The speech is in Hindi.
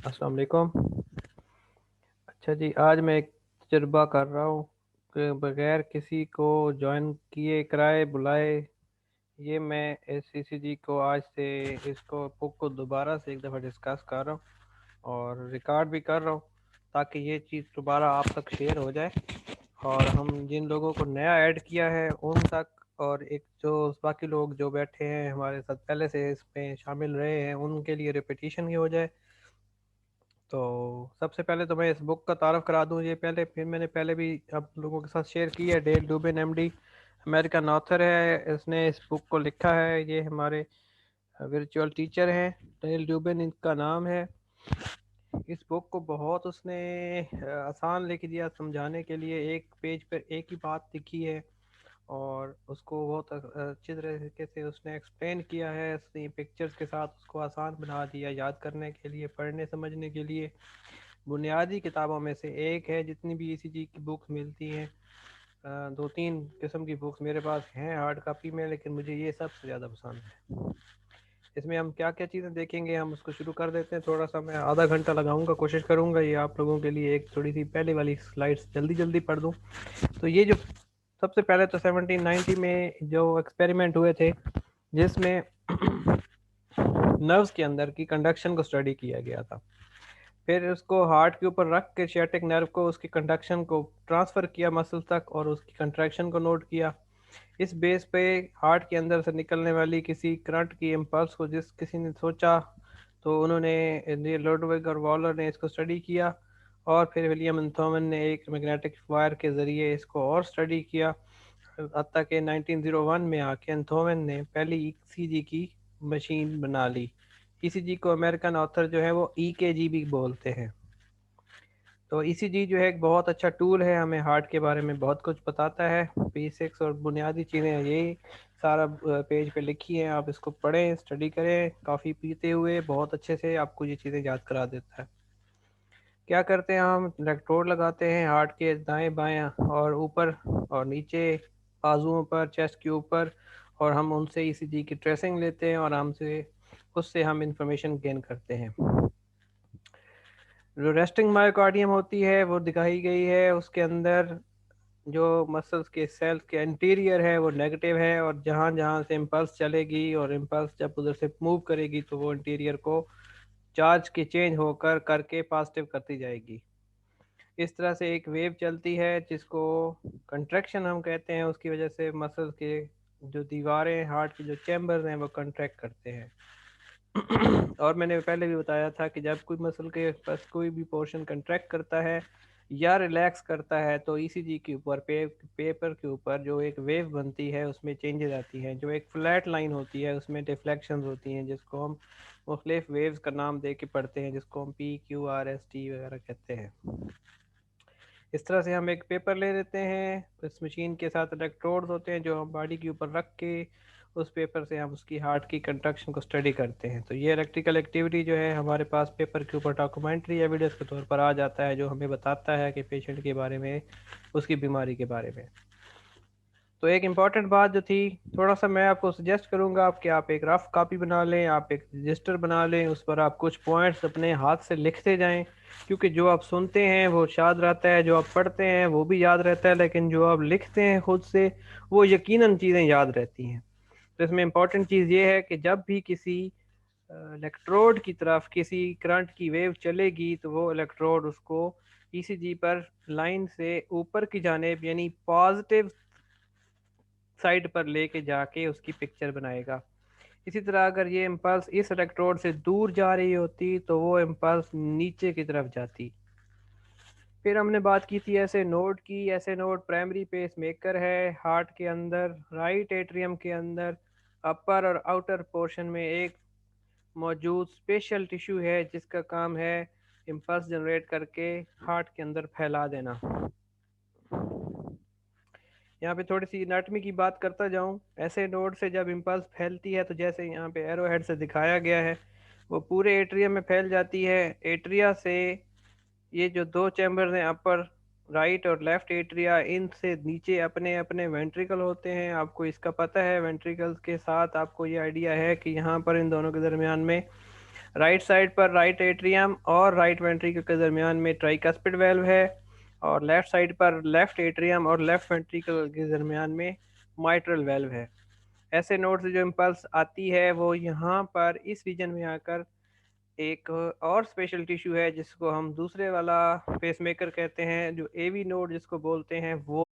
अस्सलाम वालेकुम। अच्छा जी, आज मैं एक तजुर्बा कर रहा हूँ कि बगैर किसी को ज्वाइन किए कराए बुलाए ये मैं एससीसीजी को आज से इसको बुक को दोबारा से एक दफ़ा डिस्कस कर रहा हूँ और रिकॉर्ड भी कर रहा हूँ ताकि ये चीज़ दोबारा आप तक शेयर हो जाए और हम जिन लोगों को नया ऐड किया है उन तक और एक जो बाकी लोग जो बैठे हैं हमारे साथ पहले से इसमें शामिल रहे हैं उनके लिए रिपीटिशन ही हो जाए। तो सबसे पहले तो मैं इस बुक का तारफ़ करा दूं। ये पहले फिर मैंने पहले भी आप लोगों के साथ शेयर की है। डेल डूबिन एमडी अमेरिकन ऑथर है, इसने इस बुक को लिखा है। ये हमारे वर्चुअल टीचर हैं, डेल डूबिन इनका नाम है। इस बुक को बहुत उसने आसान लिख दिया समझाने के लिए। एक पेज पर एक ही बात लिखी है और उसको बहुत अच्छी तरीके से उसने एक्सप्लेन किया है। उसने पिक्चर्स के साथ उसको आसान बना दिया याद करने के लिए, पढ़ने समझने के लिए। बुनियादी किताबों में से एक है। जितनी भी ईसीजी की बुक्स मिलती हैं, दो तीन किस्म की बुक्स मेरे पास हैं हार्ड कॉपी में, लेकिन मुझे ये सबसे ज़्यादा पसंद है। इसमें हम क्या क्या चीज़ें देखेंगे, हम उसको शुरू कर देते हैं। थोड़ा सा मैं आधा घंटा लगाऊंगा, कोशिश करूंगा ये आप लोगों के लिए एक थोड़ी सी पहले वाली स्लाइड्स जल्दी जल्दी पढ़ दूं। तो ये जो सबसे पहले तो 1790 में जो एक्सपेरिमेंट हुए थे जिसमें नर्व्स के अंदर की कंडक्शन को स्टडी किया गया था। फिर उसको हार्ट के ऊपर रख के सियाटिक नर्व को उसकी कंडक्शन को ट्रांसफ़र किया मसल तक और उसकी कंट्रैक्शन को नोट किया। इस बेस पे हार्ट के अंदर से निकलने वाली किसी करंट की इम्पल्स को जिस किसी ने सोचा तो उन्होंने लोडविग और वॉलर ने इसको स्टडी किया और फिर विलियम एंथोमन ने एक मैग्नेटिक वायर के ज़रिए इसको और स्टडी किया। हत्ता कि 1901 में आके एंथोमन ने पहली ईसीजी की मशीन बना ली। ईसीजी को अमेरिकन ऑथर जो है वो ईकेजी भी बोलते हैं। तो ईसीजी जो है एक बहुत अच्छा टूल है, हमें हार्ट के बारे में बहुत कुछ बताता है। बेसिक्स और बुनियादी चीज़ें ये सारा पेज पे लिखी हैं, आप इसको पढ़ें, स्टडी करें कॉफ़ी पीते हुए, बहुत अच्छे से आपको ये चीज़ें याद करा देता है। क्या करते हैं, हम इलेक्ट्रोड लगाते हैं हार्ट के दाएं बाएं और ऊपर और नीचे, बाजुओं पर, चेस्ट के ऊपर, और हम उनसे ईसीजी की ट्रेसिंग लेते हैं और हमसे उससे हम इंफॉर्मेशन गेन करते हैं। जो रेस्टिंग मायोकार्डियम होती है वो दिखाई गई है, उसके अंदर जो मसल्स के सेल्स के इंटीरियर है वो नेगेटिव है और जहाँ जहाँ से इम्पल्स चलेगी और इम्पल्स जब उधर से मूव करेगी तो वो इंटीरियर को चार्ज के चेंज होकर करके पॉजिटिव करती जाएगी। इस तरह से एक वेव चलती है जिसको कंट्रैक्शन हम कहते हैं। उसकी वजह से मसल के जो दीवारें, हार्ट के जो चैम्बर्स हैं वो कंट्रैक्ट करते हैं। और मैंने पहले भी बताया था कि जब कोई मसल के पास कोई भी पोर्शन कंट्रैक्ट करता है या रिलैक्स करता है तो ईसीजी के ऊपर पेपर के ऊपर जो एक वेव बनती है उसमें चेंजेस आती हैं। जो एक फ्लैट लाइन होती है उसमें डिफ्लेक्शंस होती हैं जिसको हम मुख्तलिफ वेव्स का नाम दे के पढ़ते हैं, जिसको हम PQRST वगैरह कहते हैं। इस तरह से हम एक पेपर ले लेते हैं, इस मशीन के साथ इलेक्ट्रोड्स होते हैं जो हम बॉडी के ऊपर रख के उस पेपर से हम उसकी हार्ट की कंट्रक्शन को स्टडी करते हैं। तो ये इलेक्ट्रिकल एक्टिविटी जो है हमारे पास पेपर के ऊपर डॉक्यूमेंट्री एविडेंस के तौर पर आ जाता है, जो हमें बताता है कि पेशेंट के बारे में, उसकी बीमारी के बारे में। तो एक इम्पॉर्टेंट बात जो थी, थोड़ा सा मैं आपको सजेस्ट करूंगा आप कि आप एक रफ कॉपी बना लें, आप एक रजिस्टर बना लें, उस पर आप कुछ पॉइंट्स अपने हाथ से लिखते जाएं। क्योंकि जो आप सुनते हैं वो याद रहता है, जो आप पढ़ते हैं वो भी याद रहता है, लेकिन जो आप लिखते हैं खुद से वो यकीनन चीज़ें याद रहती हैं। तो इसमें इम्पॉर्टेंट चीज़ ये है कि जब भी किसी इलेक्ट्रोड की तरफ किसी करंट की वेव चलेगी तो वो इलेक्ट्रोड उसको ईसीजी पर लाइन से ऊपर की जानेब यानी पॉजिटिव साइड पर लेके जाके उसकी पिक्चर बनाएगा। इसी तरह अगर ये इम्पल्स इस इलेक्ट्रोड से दूर जा रही होती तो वो इम्पल्स नीचे की तरफ जाती। फिर हमने बात की थी ऐसे नोड की। ऐसे नोड प्राइमरी पेस मेकर है हार्ट के अंदर, राइट एट्रियम के अंदर, अपर और आउटर पोर्शन में एक मौजूद स्पेशल टिश्यू है जिसका काम है इम्पल्स जनरेट करके हार्ट के अंदर फैला देना। यहाँ पे थोड़ी सी एनाटॉमी की बात करता जाऊँ। ऐसे नोड से जब इम्पल्स फैलती है तो जैसे यहाँ पे एरो हेड से दिखाया गया है वो पूरे एट्रिया में फैल जाती है। एट्रिया से ये जो दो चैम्बर हैं, अपर राइट और लेफ्ट एट्रिया, इनसे नीचे अपने अपने वेंट्रिकल होते हैं। आपको इसका पता है, वेंट्रिकल्स के साथ आपको ये आइडिया है कि यहाँ पर इन दोनों के दरमियान में राइट साइड पर राइट एट्रियम और राइट वेंट्रिकल के दरमियान में ट्राइकस्पिड वेल्व है, और लेफ्ट साइड पर लेफ्ट एट्रियम और लेफ्ट वेंट्रिकल के दरमियान में माइट्रल वेल्व है। ऐसे नोड से जो इम्पल्स आती है वो यहाँ पर इस रीजन में आकर एक और स्पेशल टिश्यू है जिसको हम दूसरे वाला पेसमेकर कहते हैं, जो एवी नोड जिसको बोलते हैं, वो